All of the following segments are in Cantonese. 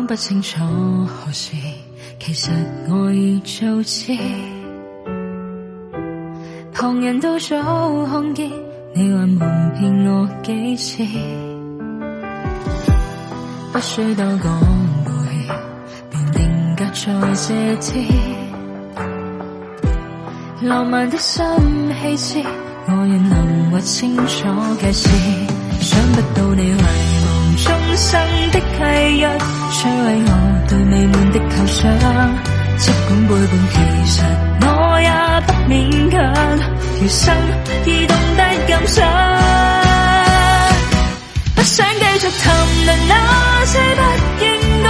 不清楚何時，其實我已早知。旁人都早看見，你還瞞騙我幾次。不需多講背，便定格在這天。浪漫的心氣節，我願能劃清楚界線。想不到你遺忘終生的契約，摧毀我對美滿的構想。即管背叛，其實我也不勉強，餘生已懂得感傷。不想繼續談論那些不應該，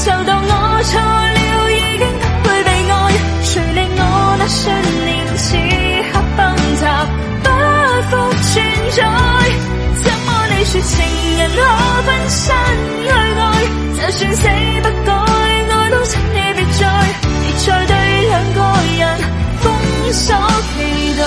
就當我錯了，已經不會被愛。誰令我那信念此刻崩塌，不復存在？怎麼你說情人可分身去愛？就算死不改，我都請你別再對兩個人封鎖期待。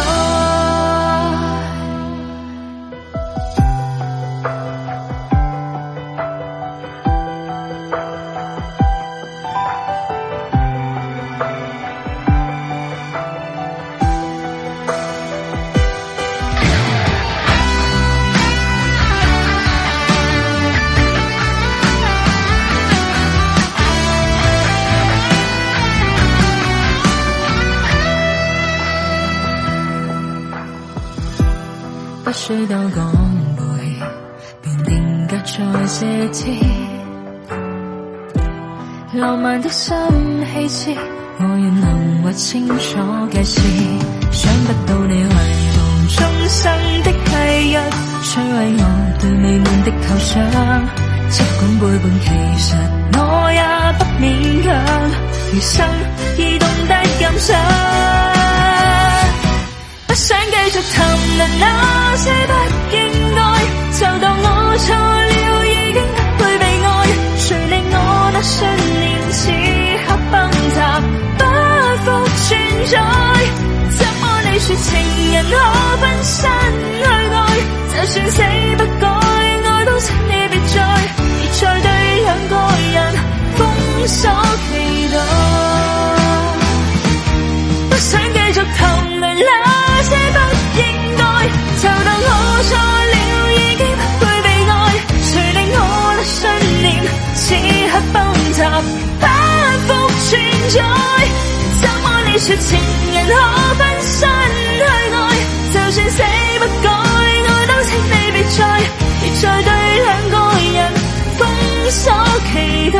不需多講背，便定格在這天。浪漫的心氣節，我願能劃清楚界線。想不到你遺忘終生的契約，摧毀我對美滿的構想。即管背叛，其實我也不勉強，餘生已懂得感傷。不想繼續談論那些不應該，就當我錯了，已經不會被愛。誰令我那信念此刻崩塌，不復存在？怎麼你說情人可分身去愛？就算死不改，我都請你別再對兩個人封鎖期待。不想繼續談論那些不應該，就當我錯了，已經不會被愛。誰令我的信念此刻崩塌，不復存在？怎麼你說情人可分身去愛？就算死不改，我都請你別再對兩個人封鎖期待。